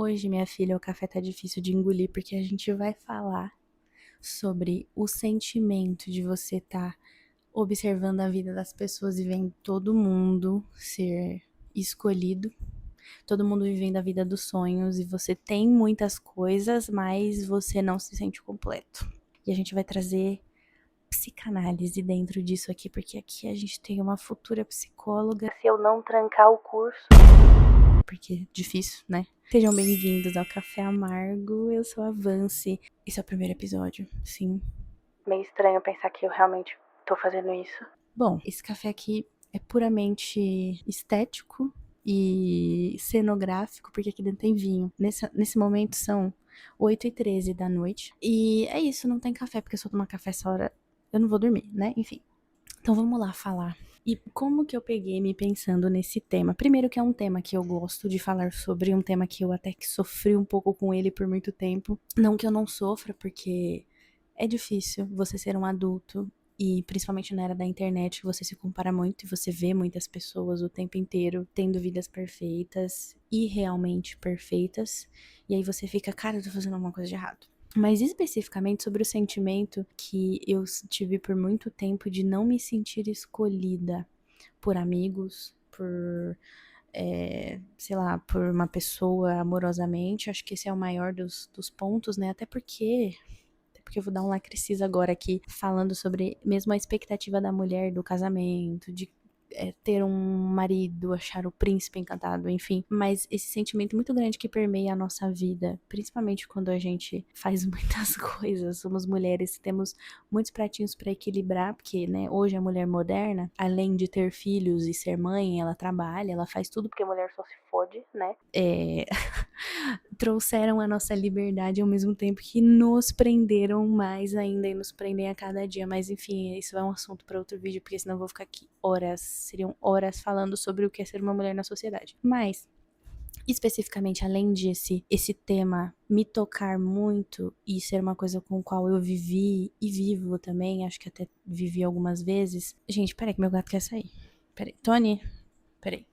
Hoje, minha filha, o café tá difícil de engolir porque a gente vai falar sobre o sentimento de você estar observando a vida das pessoas e vendo todo mundo ser escolhido, todo mundo vivendo a vida dos sonhos e você tem muitas coisas, mas você não se sente completo. E a gente vai trazer psicanálise dentro disso aqui, porque aqui a gente tem uma futura psicóloga. Se eu não trancar o curso, porque é difícil, né? Sejam bem-vindos ao Café Amargo, eu sou a Vance. Esse é o primeiro episódio, sim. Meio estranho pensar que eu realmente tô fazendo isso. Bom, esse café aqui é puramente estético e cenográfico, porque aqui dentro tem vinho. Nesse momento são 8h13 da noite. E é isso, não tem café, porque se eu tomar café essa hora, eu não vou dormir, né? Enfim. Então vamos lá falar. E como que eu peguei me pensando nesse tema? Primeiro que é um tema que eu gosto de falar sobre, um tema que eu até que sofri um pouco com ele por muito tempo. Não que eu não sofra, porque é difícil você ser um adulto e principalmente na era da internet você se compara muito e você vê muitas pessoas o tempo inteiro tendo vidas perfeitas e realmente perfeitas. E aí você fica, cara, eu tô fazendo alguma coisa de errado. Mas especificamente sobre o sentimento que eu tive por muito tempo de não me sentir escolhida por amigos, por, sei lá, por uma pessoa amorosamente. Acho que esse é o maior dos pontos, né? Até porque eu vou dar um lacricis agora aqui, falando sobre mesmo a expectativa da mulher do casamento, de ter um marido, achar o príncipe encantado, enfim. Mas esse sentimento muito grande que permeia a nossa vida, principalmente quando a gente faz muitas coisas, somos mulheres, temos muitos pratinhos para equilibrar, porque, né, hoje a mulher moderna, além de ter filhos e ser mãe, ela trabalha, ela faz tudo, porque a mulher só se fode, né? Trouxeram a nossa liberdade ao mesmo tempo que nos prenderam mais ainda e nos prendem a cada dia. Mas enfim, isso é um assunto para outro vídeo, porque senão eu vou ficar aqui horas, seriam horas falando sobre o que é ser uma mulher na sociedade. Mas especificamente, além esse tema me tocar muito e ser uma coisa com a qual eu vivi e vivo também, acho que até vivi algumas vezes. Gente, peraí que meu gato quer sair. Peraí, Tony, peraí.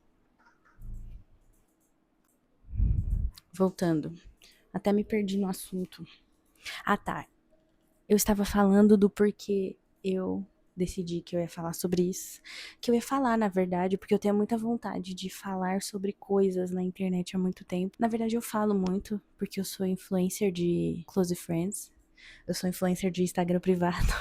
Voltando. Até me perdi no assunto. Ah, tá. Eu estava falando do porquê eu decidi que eu ia falar sobre isso. Que eu ia falar, na verdade, porque eu tenho muita vontade de falar sobre coisas na internet há muito tempo. Na verdade, eu falo muito porque eu sou influencer de Close Friends. Eu sou influencer de Instagram privado.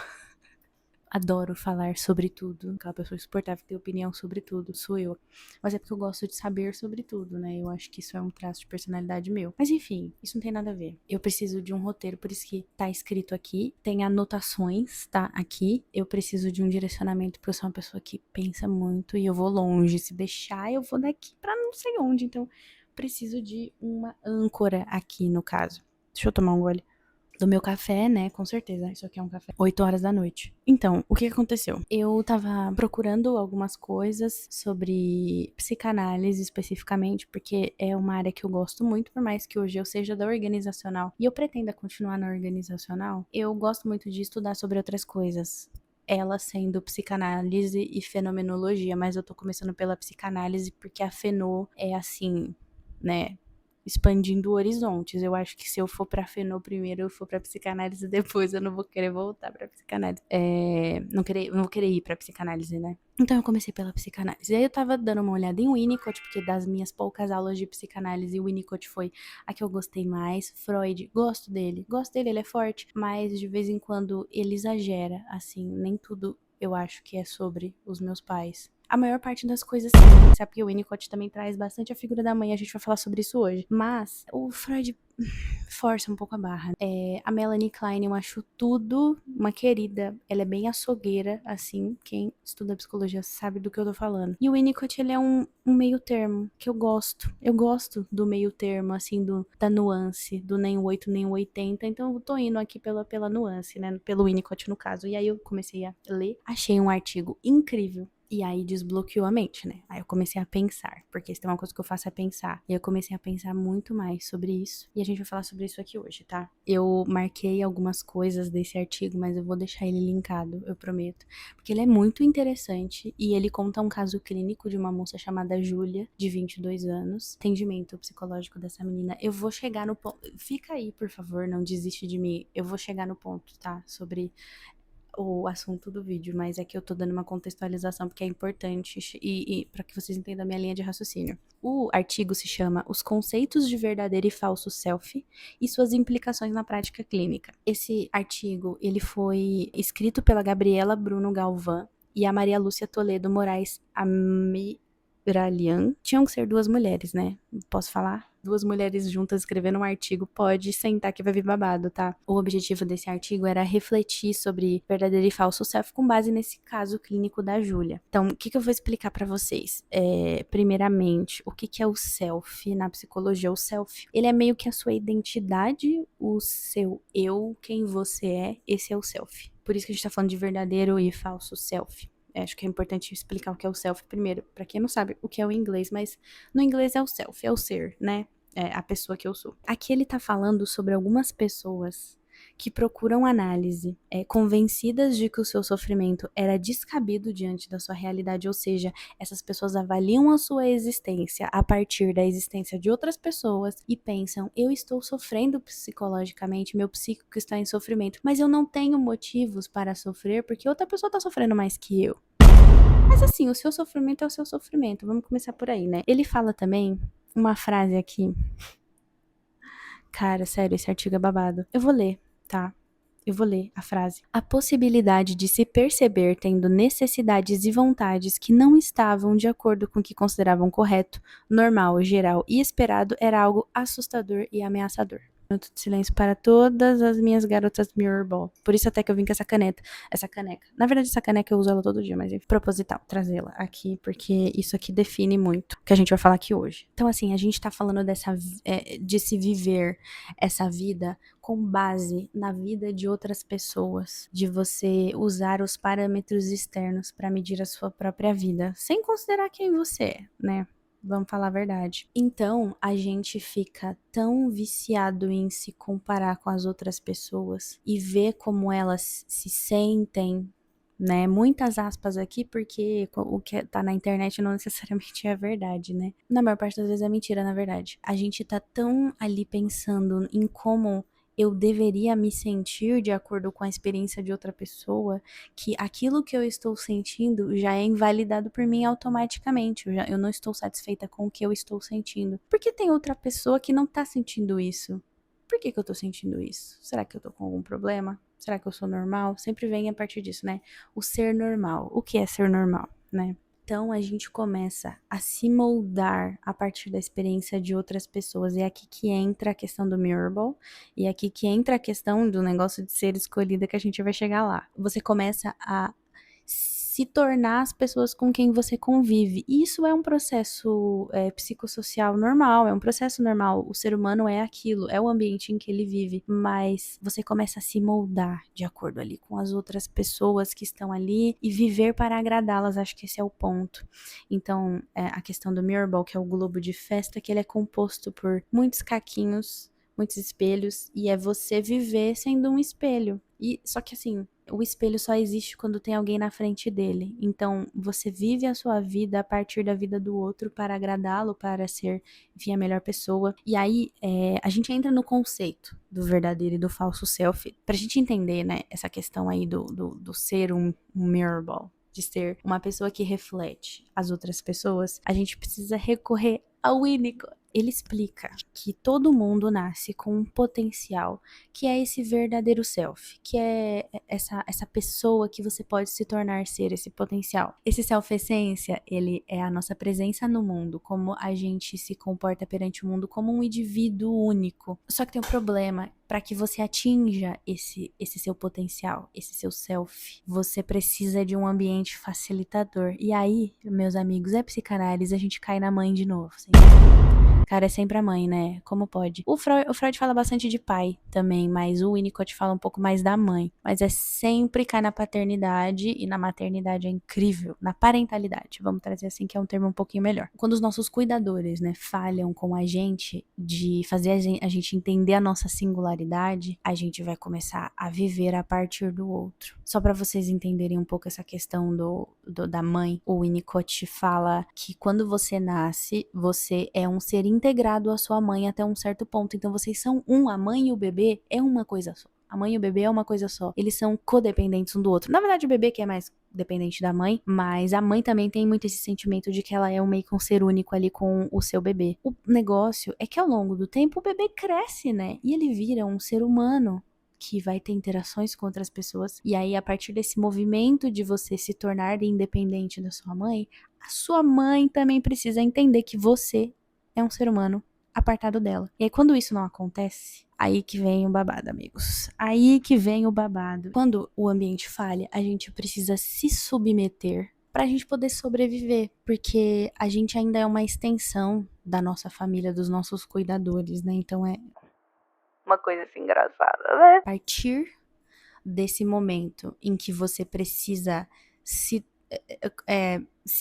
Adoro falar sobre tudo. Aquela pessoa insuportável que tem opinião sobre tudo, sou eu. Mas é porque eu gosto de saber sobre tudo, né? Eu acho que isso é um traço de personalidade meu. Mas enfim, isso não tem nada a ver. Eu preciso de um roteiro, por isso que tá escrito aqui. Tem anotações, tá? Aqui. Eu preciso de um direcionamento, porque eu sou uma pessoa que pensa muito e eu vou longe. Se deixar, eu vou daqui pra não sei onde. Então, preciso de uma âncora aqui, no caso. Deixa eu tomar um gole do meu café, né? Com certeza, isso aqui é um café. 8 horas da noite. Então, o que aconteceu? Eu tava procurando algumas coisas sobre psicanálise especificamente, porque é uma área que eu gosto muito, por mais que hoje eu seja da organizacional e eu pretenda continuar na organizacional, eu gosto muito de estudar sobre outras coisas. Ela sendo psicanálise e fenomenologia, mas eu tô começando pela psicanálise porque a fenô é assim, né? Expandindo horizontes. Eu acho que se eu for pra fenô primeiro, eu for pra psicanálise depois, eu não vou querer voltar pra psicanálise. Não vou querer ir pra psicanálise, né? Então eu comecei pela psicanálise. E aí eu tava dando uma olhada em Winnicott, porque das minhas poucas aulas de psicanálise, Winnicott foi a que eu gostei mais. Freud, gosto dele. Gosto dele, ele é forte, mas de vez em quando ele exagera, assim, nem tudo eu acho que é sobre os meus pais. A maior parte das coisas sim, sabe? Porque o Winnicott também traz bastante a figura da mãe, a gente vai falar sobre isso hoje. Mas o Freud força um pouco a barra. A Melanie Klein, eu acho tudo uma querida. Ela é bem açougueira, assim. Quem estuda psicologia sabe do que eu tô falando. E o Winnicott, ele é um meio termo que eu gosto. Eu gosto do meio termo, assim, da nuance, do nem o 8 nem o 80. Então eu tô indo aqui pela nuance, né? Pelo Winnicott, no caso. E aí eu comecei a ler. Achei um artigo incrível. E aí desbloqueou a mente, né? Aí eu comecei a pensar, porque se tem uma coisa que eu faço é pensar. E eu comecei a pensar muito mais sobre isso. E a gente vai falar sobre isso aqui hoje, tá? Eu marquei algumas coisas desse artigo, mas eu vou deixar ele linkado, eu prometo. Porque ele é muito interessante e ele conta um caso clínico de uma moça chamada Júlia, de 22 anos. Atendimento psicológico dessa menina. Eu vou chegar no ponto. Fica aí, por favor, não desiste de mim. Eu vou chegar no ponto, tá? Sobre o assunto do vídeo, mas é que eu tô dando uma contextualização porque é importante e para que vocês entendam a minha linha de raciocínio. O artigo se chama Os conceitos de verdadeiro e falso self e suas implicações na prática clínica. Esse artigo, ele foi escrito pela Gabriela Bruno Galvão e a Maria Lúcia Toledo Moraes Amiralian. Tinham que ser duas mulheres, né? Posso falar? Duas mulheres juntas escrevendo um artigo, pode sentar que vai vir babado, tá? O objetivo desse artigo era refletir sobre verdadeiro e falso self com base nesse caso clínico da Júlia. Então, o que eu vou explicar pra vocês? Primeiramente, o que é o self na psicologia? O self, ele é meio que a sua identidade, o seu eu, quem você é, esse é o self. Por isso que a gente tá falando de verdadeiro e falso self. Acho que é importante explicar o que é o self primeiro, pra quem não sabe o que é o inglês, mas no inglês é o self, é o ser, né? É a pessoa que eu sou. Aqui ele tá falando sobre algumas pessoas que procuram análise, convencidas de que o seu sofrimento era descabido diante da sua realidade, ou seja, essas pessoas avaliam a sua existência a partir da existência de outras pessoas e pensam, eu estou sofrendo psicologicamente, meu psíquico está em sofrimento, mas eu não tenho motivos para sofrer porque outra pessoa está sofrendo mais que eu. Mas assim, o seu sofrimento é o seu sofrimento, vamos começar por aí, né? Ele fala também uma frase aqui. Cara, sério, esse artigo é babado. Eu vou ler, tá? Eu vou ler a frase. A possibilidade de se perceber tendo necessidades e vontades que não estavam de acordo com o que consideravam correto, normal, geral e esperado era algo assustador e ameaçador. Minuto de silêncio para todas as minhas garotas Mirrorball. Por isso até que eu vim com essa caneca. Na verdade, essa caneca eu uso ela todo dia, mas é proposital trazê-la aqui, porque isso aqui define muito o que a gente vai falar aqui hoje. Então, assim, a gente tá falando de se viver essa vida com base na vida de outras pessoas, de você usar os parâmetros externos para medir a sua própria vida, sem considerar quem você é, né? Vamos falar a verdade. Então, a gente fica tão viciado em se comparar com as outras pessoas e ver como elas se sentem, né? Muitas aspas aqui, porque o que tá na internet não necessariamente é verdade, né? Na maior parte das vezes é mentira, na verdade. A gente tá tão ali pensando em como eu deveria me sentir de acordo com a experiência de outra pessoa, que aquilo que eu estou sentindo já é invalidado por mim automaticamente. Eu não estou satisfeita com o que eu estou sentindo. Porque tem outra pessoa que não tá sentindo isso. Por que eu tô sentindo isso? Será que eu tô com algum problema? Será que eu sou normal? Sempre vem a partir disso, né? O ser normal. O que é ser normal, né? Então a gente começa a se moldar a partir da experiência de outras pessoas. E é aqui que entra a questão do Mirrorball. E é aqui que entra a questão do negócio de ser escolhida, que a gente vai chegar lá. Você começa a se tornar as pessoas com quem você convive. E isso é um processo psicossocial normal, é um processo normal. O ser humano é aquilo, é o ambiente em que ele vive. Mas você começa a se moldar de acordo ali com as outras pessoas que estão ali e viver para agradá-las. Acho que esse é o ponto. Então, a questão do Mirrorball, que é o globo de festa, que ele é composto por muitos caquinhos, muitos espelhos, e é você viver sendo um espelho. E só que assim, o espelho só existe quando tem alguém na frente dele. Então, você vive a sua vida a partir da vida do outro para agradá-lo, para ser, enfim, a melhor pessoa. E aí, a gente entra no conceito do verdadeiro e do falso self, pra gente entender, né, essa questão aí do ser um mirrorball, de ser uma pessoa que reflete as outras pessoas. A gente precisa recorrer ao Winnicott. Ele explica que todo mundo nasce com um potencial, que é esse verdadeiro self, que é essa pessoa que você pode se tornar ser, esse potencial. Esse self-essência, ele é a nossa presença no mundo, como a gente se comporta perante o mundo como um indivíduo único. Só que tem um problema, para que você atinja esse seu potencial, esse seu self, você precisa de um ambiente facilitador. E aí, meus amigos, é psicanálise, a gente cai na mãe de novo. Cara, é sempre a mãe, né? Como pode? O Freud fala bastante de pai também, mas o Winnicott fala um pouco mais da mãe. Mas é sempre cai na paternidade e na maternidade é incrível. Na parentalidade, vamos trazer assim, que é um termo um pouquinho melhor. Quando os nossos cuidadores, né, falham com a gente de fazer a gente entender a nossa singularidade, a gente vai começar a viver a partir do outro. Só pra vocês entenderem um pouco essa questão da mãe, o Winnicott fala que quando você nasce, você é um ser integrado à sua mãe até um certo ponto. Então vocês são a mãe e o bebê é uma coisa só. A mãe e o bebê é uma coisa só. Eles são codependentes um do outro. Na verdade, o bebê que é mais dependente da mãe, mas a mãe também tem muito esse sentimento de que ela é meio que um ser único ali com o seu bebê. O negócio é que ao longo do tempo o bebê cresce, né? E ele vira um ser humano que vai ter interações com outras pessoas. E aí, a partir desse movimento de você se tornar independente da sua mãe, a sua mãe também precisa entender que você é um ser humano apartado dela. E aí, quando isso não acontece, aí que vem o babado, amigos. Aí que vem o babado. Quando o ambiente falha, a gente precisa se submeter pra gente poder sobreviver, porque a gente ainda é uma extensão da nossa família, dos nossos cuidadores, né? Então é uma coisa assim engraçada, né? A partir desse momento em que você precisa se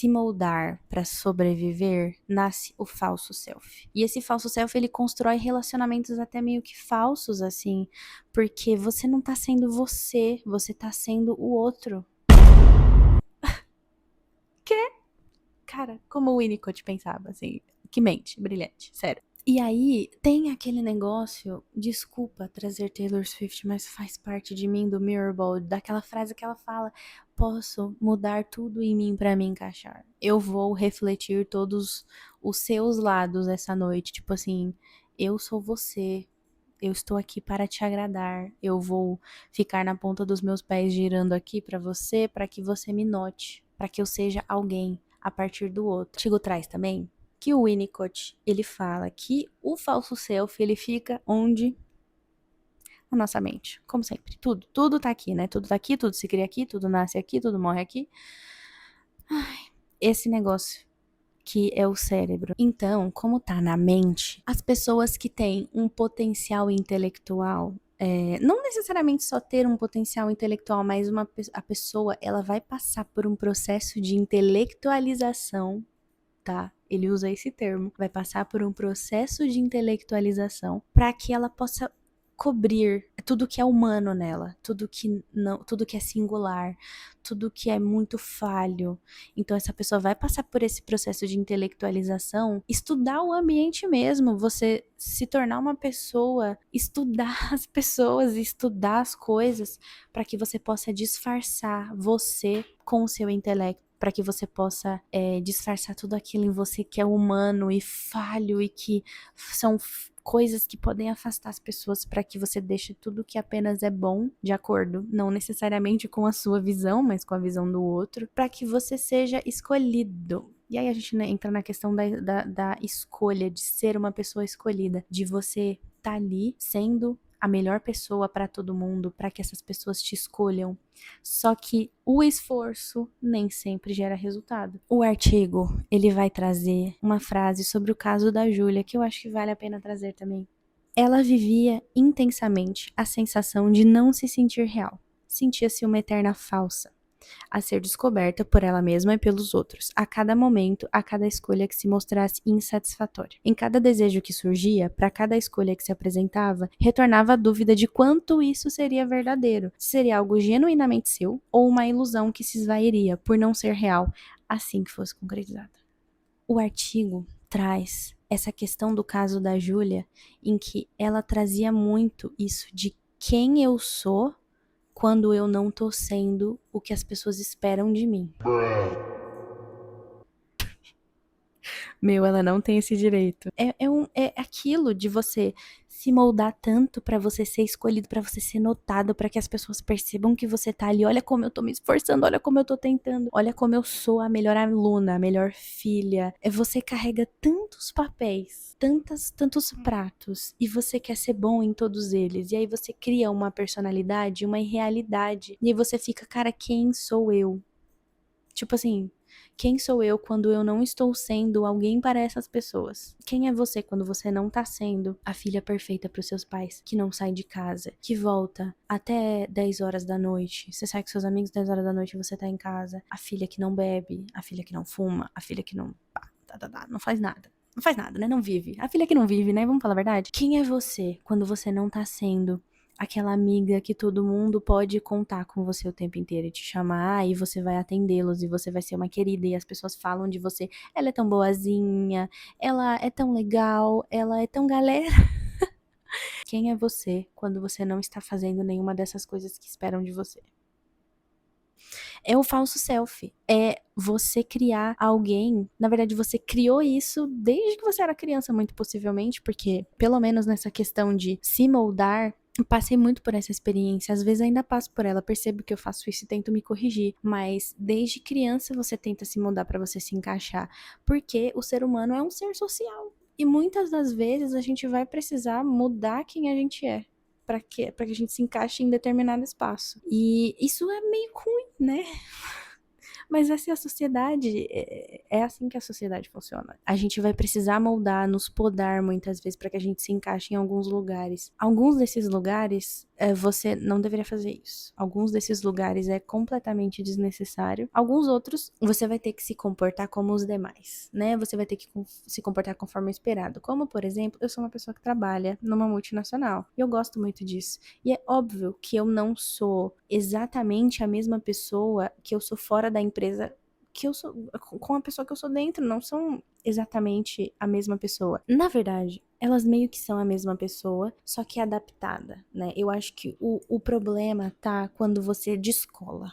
moldar para sobreviver, nasce o falso self. E esse falso self, ele constrói relacionamentos até meio que falsos, assim, porque você não tá sendo você tá sendo o outro. Que? Cara, como o Winnicott pensava, assim, que mente, brilhante, sério. E aí, tem aquele negócio, desculpa trazer Taylor Swift, mas faz parte de mim, do Mirrorball, daquela frase que ela fala, posso mudar tudo em mim pra me encaixar. Eu vou refletir todos os seus lados essa noite, tipo assim, eu sou você, eu estou aqui para te agradar, eu vou ficar na ponta dos meus pés girando aqui pra você, pra que você me note, pra que eu seja alguém a partir do outro. Chico traz também que o Winnicott, ele fala que o falso self, ele fica onde? Na nossa mente, como sempre. Tudo tá aqui, né? Tudo tá aqui, tudo se cria aqui, tudo nasce aqui, tudo morre aqui. Ai, esse negócio que é o cérebro. Então, como tá na mente, as pessoas que têm um potencial intelectual, não necessariamente só ter um potencial intelectual, mas a pessoa, ela vai passar por um processo de intelectualização, tá? Ele usa esse termo. Vai passar por um processo de intelectualização para que ela possa cobrir tudo que é humano nela, tudo que é singular, tudo que é muito falho. Então essa pessoa vai passar por esse processo de intelectualização, estudar o ambiente mesmo, você se tornar uma pessoa, estudar as pessoas, estudar as coisas para que você possa disfarçar você com o seu intelecto, para que você possa disfarçar tudo aquilo em você que é humano e falho e que são coisas que podem afastar as pessoas, para que você deixe tudo que apenas é bom, de acordo, não necessariamente com a sua visão, mas com a visão do outro, para que você seja escolhido. E aí a gente, né, entra na questão da escolha, de ser uma pessoa escolhida, de você tá ali sendo a melhor pessoa para todo mundo, para que essas pessoas te escolham. Só que o esforço nem sempre gera resultado. O artigo, ele vai trazer uma frase sobre o caso da Júlia, que eu acho que vale a pena trazer também. Ela vivia intensamente a sensação de não se sentir real. Sentia-se uma eterna falsa, a ser descoberta por ela mesma e pelos outros, a cada momento, a cada escolha que se mostrasse insatisfatória. Em cada desejo que surgia, para cada escolha que se apresentava, retornava a dúvida de quanto isso seria verdadeiro, se seria algo genuinamente seu ou uma ilusão que se esvairia por não ser real, assim que fosse concretizada. O artigo traz essa questão do caso da Júlia, em que ela trazia muito isso de quem eu sou quando eu não tô sendo o que as pessoas esperam de mim. Meu, ela não tem esse direito. É aquilo de você se moldar tanto pra você ser escolhido, pra você ser notado, pra que as pessoas percebam que você tá ali. Olha como eu tô me esforçando, olha como eu tô tentando, olha como eu sou a melhor aluna, a melhor filha. Você carrega tantos papéis, tantos pratos, e você quer ser bom em todos eles. E aí você cria uma personalidade, uma irrealidade. E aí você fica, cara, quem sou eu? Tipo assim, Quem sou eu quando eu não estou sendo alguém para essas pessoas? Quem é você quando você não tá sendo a filha perfeita para os seus pais, que não sai de casa, que volta até 10 horas da noite, você sai com seus amigos 10 horas da noite e você tá em casa, a filha que não bebe, a filha que não fuma, a filha que não não faz nada. Não faz nada, né? Não vive. A filha que não vive, né? Vamos falar a verdade? Quem é você quando você não tá sendo aquela amiga que todo mundo pode contar com você o tempo inteiro e te chamar e você vai atendê-los e você vai ser uma querida e as pessoas falam de você, ela é tão boazinha, ela é tão legal, ela é tão galera. Quem é você quando você não está fazendo nenhuma dessas coisas que esperam de você? É o falso self. É você criar alguém. Na verdade, você criou isso desde que você era criança, muito possivelmente, porque, pelo menos nessa questão de se moldar, eu passei muito por essa experiência. Às vezes ainda passo por ela, percebo que eu faço isso e tento me corrigir. Mas desde criança você tenta se moldar pra você se encaixar. Porque o ser humano é um ser social. E muitas das vezes a gente vai precisar mudar quem a gente é. Pra que a gente se encaixe em determinado espaço. E isso é meio ruim, né? Mas essa é a sociedade, é assim que a sociedade funciona. A gente vai precisar moldar, nos podar muitas vezes para que a gente se encaixe em alguns lugares. Alguns desses lugares, você não deveria fazer isso. Alguns desses lugares é completamente desnecessário. Alguns outros, você vai ter que se comportar como os demais, né? Você vai ter que se comportar conforme o esperado. Como, por exemplo, eu sou uma pessoa que trabalha numa multinacional. E eu gosto muito disso. E é óbvio que eu não sou exatamente a mesma pessoa que eu sou fora da empresa que eu sou com a pessoa que eu sou dentro, não são exatamente a mesma pessoa. Na verdade, elas meio que são a mesma pessoa, só que adaptada, né? Eu acho que o problema tá quando você descola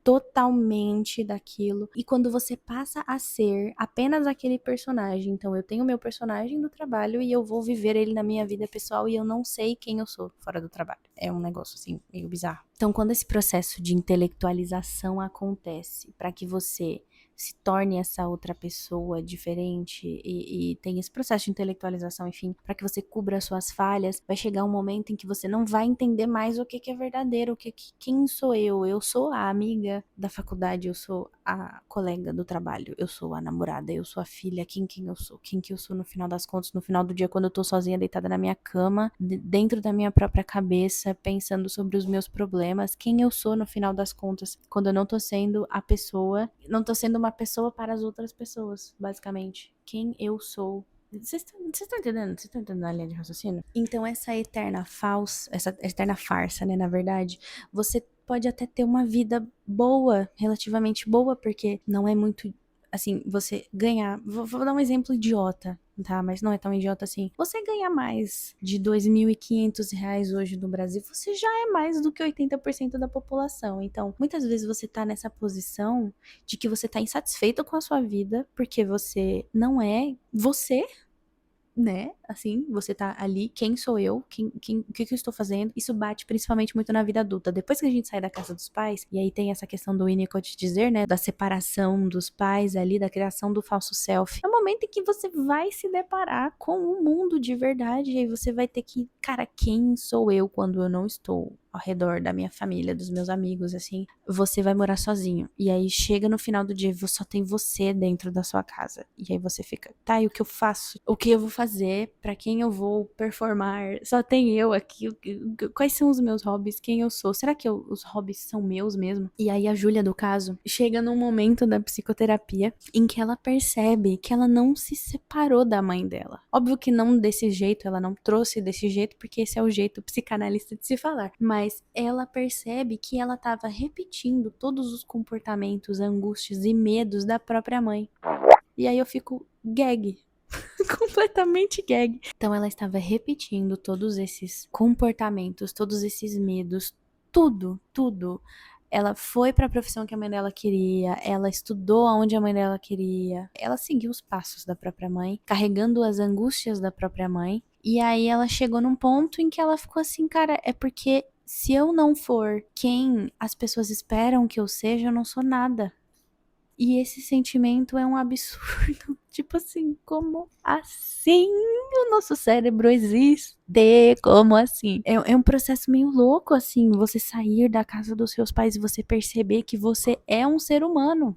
totalmente daquilo e quando você passa a ser apenas aquele personagem. Então eu tenho meu personagem do trabalho e eu vou viver ele na minha vida pessoal e eu não sei quem eu sou fora do trabalho. É um negócio assim meio bizarro. Então quando esse processo de intelectualização acontece para que você se torne essa outra pessoa diferente e tem esse processo de intelectualização, enfim, para que você cubra as suas falhas, vai chegar um momento em que você não vai entender mais o que é verdadeiro, quem sou eu? Eu sou a amiga da faculdade, eu sou a colega do trabalho, eu sou a namorada, eu sou a filha, quem eu sou? Quem que eu sou no final das contas, no final do dia, quando eu tô sozinha deitada na minha cama, dentro da minha própria cabeça, pensando sobre os meus problemas, quem eu sou no final das contas, quando eu não tô sendo a pessoa, não tô sendo uma pessoa para as outras pessoas, basicamente. Quem eu sou. Vocês estão entendendo? Vocês estão entendendo a linha de raciocínio? Então, essa eterna falsa, essa eterna farsa, né, na verdade, você pode até ter uma vida boa, relativamente boa, porque não é muito, assim, você ganhar. Vou dar um exemplo idiota, tá? Mas não é tão idiota assim. Você ganha mais de R$ 2.500 hoje no Brasil, você já é mais do que 80% da população. Então, muitas vezes você tá nessa posição de que você tá insatisfeito com a sua vida, porque você não é você, né? Assim, você tá ali, quem sou eu? O que eu estou fazendo? Isso bate principalmente muito na vida adulta. Depois que a gente sai da casa dos pais, e aí tem essa questão do Winnicott dizer, né? Da separação dos pais ali, da criação do falso self. É o momento em que você vai se deparar com o mundo de verdade. E aí você vai ter que, cara, quem sou eu quando eu não estou ao redor da minha família, dos meus amigos, assim, você vai morar sozinho. E aí chega no final do dia e só tem você dentro da sua casa. E aí você fica, tá, e o que eu faço? O que eu vou fazer? Pra quem eu vou performar? Só tem eu aqui. Quais são os meus hobbies? Quem eu sou? Será que os hobbies são meus mesmo? E aí a Júlia, do caso, chega num momento da psicoterapia em que ela percebe que ela não se separou da mãe dela. Óbvio que não desse jeito, ela não trouxe desse jeito, porque esse é o jeito psicanalista de se falar. Mas ela percebe que ela estava repetindo todos os comportamentos, angústias e medos da própria mãe. E aí eu fico gag. Completamente gag. Então ela estava repetindo todos esses comportamentos, todos esses medos, tudo. Ela foi para a profissão que a mãe dela queria, ela estudou aonde a mãe dela queria, ela seguiu os passos da própria mãe, carregando as angústias da própria mãe. E aí ela chegou num ponto em que ela ficou assim, cara, é porque se eu não for quem as pessoas esperam que eu seja, eu não sou nada. E esse sentimento é um absurdo. Tipo assim, como assim o nosso cérebro existe? Como assim? É um processo meio louco, assim, você sair da casa dos seus pais e você perceber que você é um ser humano.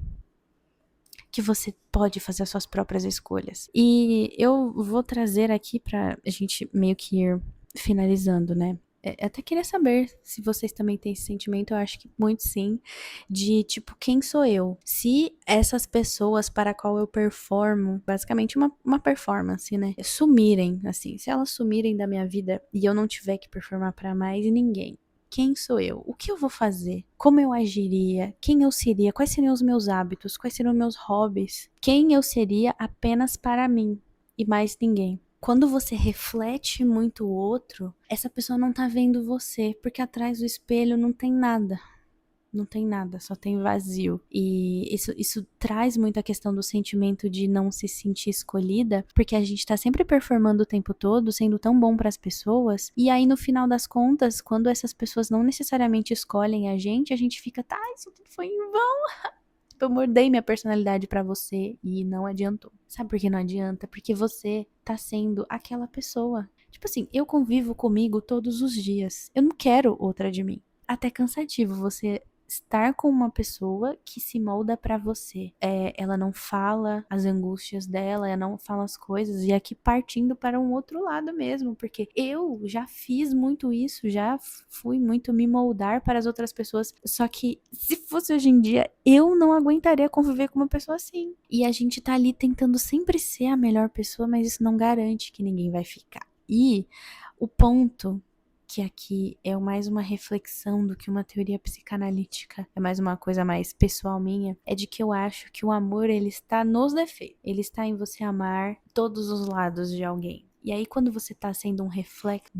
que você pode fazer as suas próprias escolhas. E eu vou trazer aqui pra gente meio que ir finalizando, né? Até queria saber se vocês também têm esse sentimento, eu acho que muito sim, de tipo, quem sou eu? Se essas pessoas para a qual eu performo, basicamente uma performance, né? Sumirem, assim, se elas sumirem da minha vida e eu não tiver que performar para mais ninguém. Quem sou eu? O que eu vou fazer? Como eu agiria? Quem eu seria? Quais seriam os meus hábitos? Quais seriam os meus hobbies? Quem eu seria apenas para mim e mais ninguém? Quando você reflete muito o outro, essa pessoa não tá vendo você, porque atrás do espelho não tem nada. Não tem nada, só tem vazio. E isso traz muito a questão do sentimento de não se sentir escolhida, porque a gente tá sempre performando o tempo todo, sendo tão bom pras pessoas, e aí no final das contas, quando essas pessoas não necessariamente escolhem a gente fica, tá, isso tudo foi em vão. Eu mordei minha personalidade pra você e não adiantou. Sabe por que não adianta? Porque você tá sendo aquela pessoa. Tipo assim, eu convivo comigo todos os dias. Eu não quero outra de mim. Até cansativo você estar com uma pessoa que se molda pra você. Ela não fala as angústias dela, ela não fala as coisas, e aqui partindo para um outro lado mesmo, porque eu já fiz muito isso, já fui muito me moldar para as outras pessoas, só que se fosse hoje em dia, eu não aguentaria conviver com uma pessoa assim. E a gente tá ali tentando sempre ser a melhor pessoa, mas isso não garante que ninguém vai ficar. E o ponto que aqui é mais uma reflexão do que uma teoria psicanalítica, é mais uma coisa mais pessoal minha, é de que eu acho que o amor, ele está nos defeitos. Ele está em você amar todos os lados de alguém. E aí, quando você tá sendo um reflexo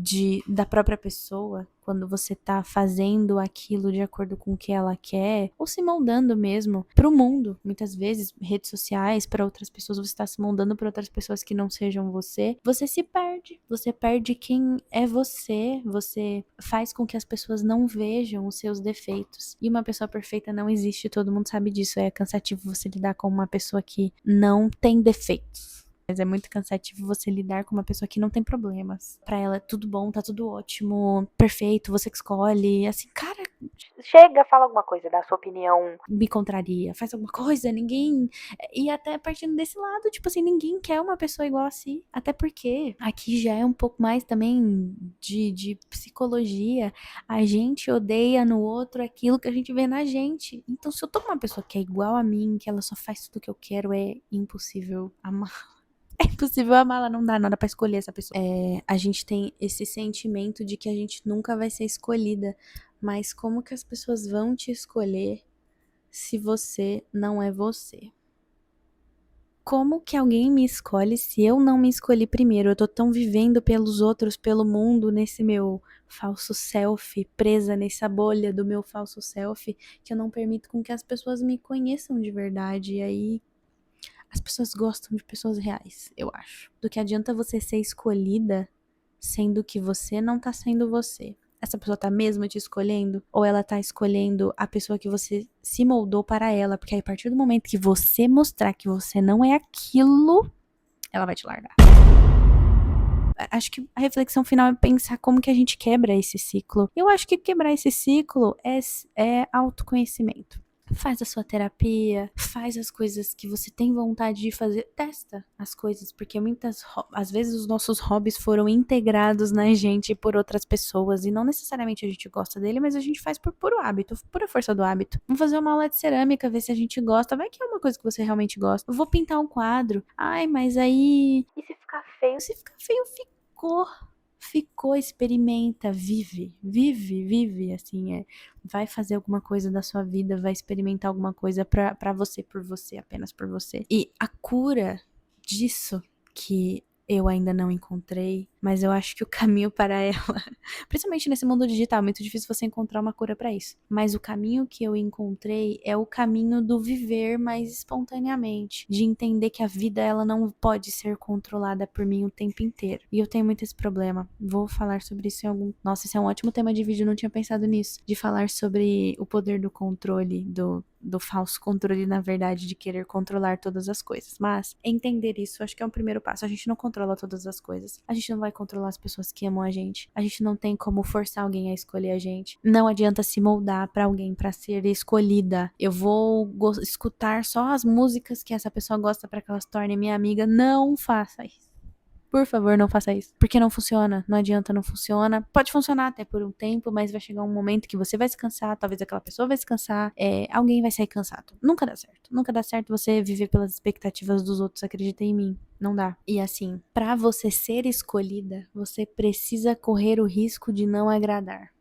da própria pessoa, quando você tá fazendo aquilo de acordo com o que ela quer, ou se moldando mesmo pro mundo, muitas vezes, redes sociais, para outras pessoas, você tá se moldando para outras pessoas que não sejam você, você se perde. Você perde quem é você, você faz com que as pessoas não vejam os seus defeitos. E uma pessoa perfeita não existe, todo mundo sabe disso. É cansativo você lidar com uma pessoa que não tem defeitos. Mas é muito cansativo você lidar com uma pessoa que não tem problemas. Pra ela é tudo bom, tá tudo ótimo, perfeito, você que escolhe. Assim, cara, chega, fala alguma coisa, dá a sua opinião. Me contraria, faz alguma coisa, ninguém. E até partindo desse lado, tipo assim, ninguém quer uma pessoa igual a si. Até porque aqui já é um pouco mais também de psicologia. A gente odeia no outro aquilo que a gente vê na gente. Então, se eu tô com uma pessoa que é igual a mim, que ela só faz tudo o que eu quero, é impossível amar. É impossível amá-la, não dá nada pra escolher essa pessoa. A gente tem esse sentimento de que a gente nunca vai ser escolhida, mas como que as pessoas vão te escolher se você não é você? Como que alguém me escolhe se eu não me escolhi primeiro? Eu tô tão vivendo pelos outros, pelo mundo, nesse meu falso self, presa nessa bolha do meu falso self, que eu não permito com que as pessoas me conheçam de verdade. E aí as pessoas gostam de pessoas reais, eu acho. Do que adianta você ser escolhida sendo que você não tá sendo você. Essa pessoa tá mesmo te escolhendo? Ou ela tá escolhendo a pessoa que você se moldou para ela? Porque aí, a partir do momento que você mostrar que você não é aquilo, ela vai te largar. Acho que a reflexão final é pensar como que a gente quebra esse ciclo. Eu acho que quebrar esse ciclo é autoconhecimento. Faz a sua terapia, faz as coisas que você tem vontade de fazer, testa as coisas, porque às vezes os nossos hobbies foram integrados na gente por outras pessoas e não necessariamente a gente gosta dele, mas a gente faz por puro hábito, pura força do hábito. Vamos fazer uma aula de cerâmica, ver se a gente gosta, vai que é uma coisa que você realmente gosta. Eu vou pintar um quadro, ai, mas aí... E se ficar feio? Se ficar feio, ficou, experimenta, vive, assim, vai fazer alguma coisa da sua vida, vai experimentar alguma coisa pra você, por você, apenas por você. E a cura disso que eu ainda não encontrei, mas eu acho que o caminho para ela, principalmente nesse mundo digital, é muito difícil você encontrar uma cura para isso. Mas o caminho que eu encontrei é o caminho do viver mais espontaneamente, de entender que a vida ela não pode ser controlada por mim o tempo inteiro. E eu tenho muito esse problema. Vou falar sobre isso em algum... Nossa, esse é um ótimo tema de vídeo, eu não tinha pensado nisso, de falar sobre o poder do controle, do falso controle, na verdade, de querer controlar todas as coisas. Mas entender isso, acho que é um primeiro passo. A gente não controla todas as coisas. A gente não vai controlar as pessoas que amam a gente. A gente não tem como forçar alguém a escolher a gente. Não adianta se moldar pra alguém pra ser escolhida. Eu vou escutar só as músicas que essa pessoa gosta pra que ela se torne minha amiga. Não faça isso. Por favor, não faça isso. Porque não funciona. Não adianta, não funciona. Pode funcionar até por um tempo, mas vai chegar um momento que você vai se cansar, talvez aquela pessoa vai se cansar, alguém vai sair cansado. Nunca dá certo. Nunca dá certo você viver pelas expectativas dos outros, acredita em mim. Não dá. E assim, pra você ser escolhida, você precisa correr o risco de não agradar.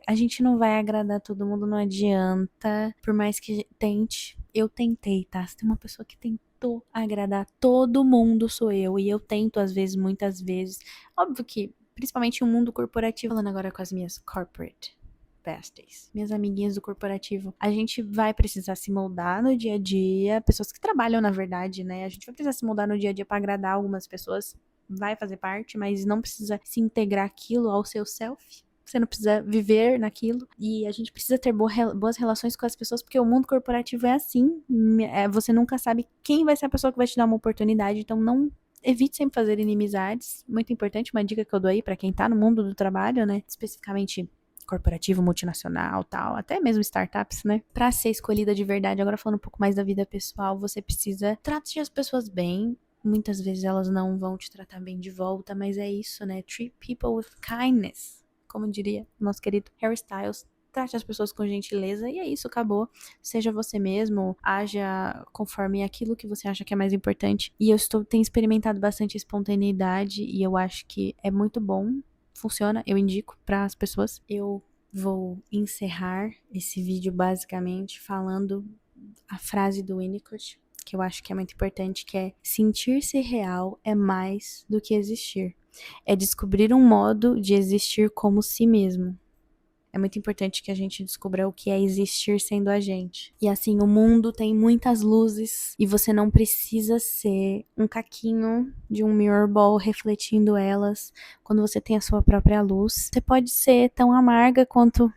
A gente não vai agradar todo mundo, não adianta. Por mais que tente. Eu tentei, tá? Se tem uma pessoa que tentou agradar todo mundo, sou eu. E eu tento, às vezes, muitas vezes. Óbvio que, principalmente no mundo corporativo, falando agora com as minhas corporate besties, minhas amiguinhas do corporativo, a gente vai precisar se moldar no dia a dia. Pessoas que trabalham, na verdade, né? A gente vai precisar se moldar no dia a dia pra agradar algumas pessoas. Vai fazer parte, mas não precisa se integrar aquilo ao seu self. Você não precisa viver naquilo. E a gente precisa ter boas relações com as pessoas, porque o mundo corporativo é assim. Você nunca sabe quem vai ser a pessoa que vai te dar uma oportunidade. Então, não evite sempre fazer inimizades. Muito importante, uma dica que eu dou aí pra quem tá no mundo do trabalho, né? Especificamente corporativo, multinacional, tal, até mesmo startups, né? Pra ser escolhida de verdade, agora falando um pouco mais da vida pessoal, você precisa trate as pessoas bem. Muitas vezes elas não vão te tratar bem de volta, mas é isso, né? Treat people with kindness, como diria nosso querido Harry Styles. Trate as pessoas com gentileza e é isso, acabou. Seja você mesmo, haja conforme aquilo que você acha que é mais importante. E tenho experimentado bastante espontaneidade e eu acho que é muito bom. Funciona, eu indico para as pessoas. Eu vou encerrar esse vídeo basicamente falando a frase do Winnicott, que eu acho que é muito importante, que é: sentir-se real é mais do que existir. É descobrir um modo de existir como si mesmo. É muito importante que a gente descubra o que é existir sendo a gente. E assim, o mundo tem muitas luzes e você não precisa ser um caquinho de um mirror ball refletindo elas quando você tem a sua própria luz. Você pode ser tão amarga quanto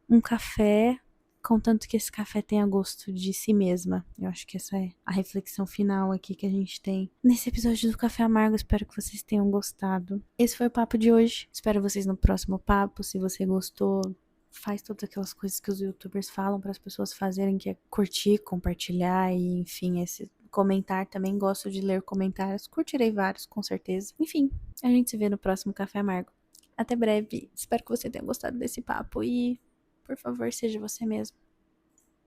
um café, contanto que esse café tenha gosto de si mesma. Eu acho que essa é a reflexão final aqui que a gente tem nesse episódio do Café Amargo. Espero que vocês tenham gostado. Esse foi o papo de hoje. Espero vocês no próximo papo. Se você gostou, faz todas aquelas coisas que os youtubers falam para as pessoas fazerem, que é curtir, compartilhar e, enfim, comentar. Também gosto de ler comentários. Curtirei vários, com certeza. Enfim, a gente se vê no próximo Café Amargo. Até breve. Espero que você tenha gostado desse papo e, por favor, seja você mesmo.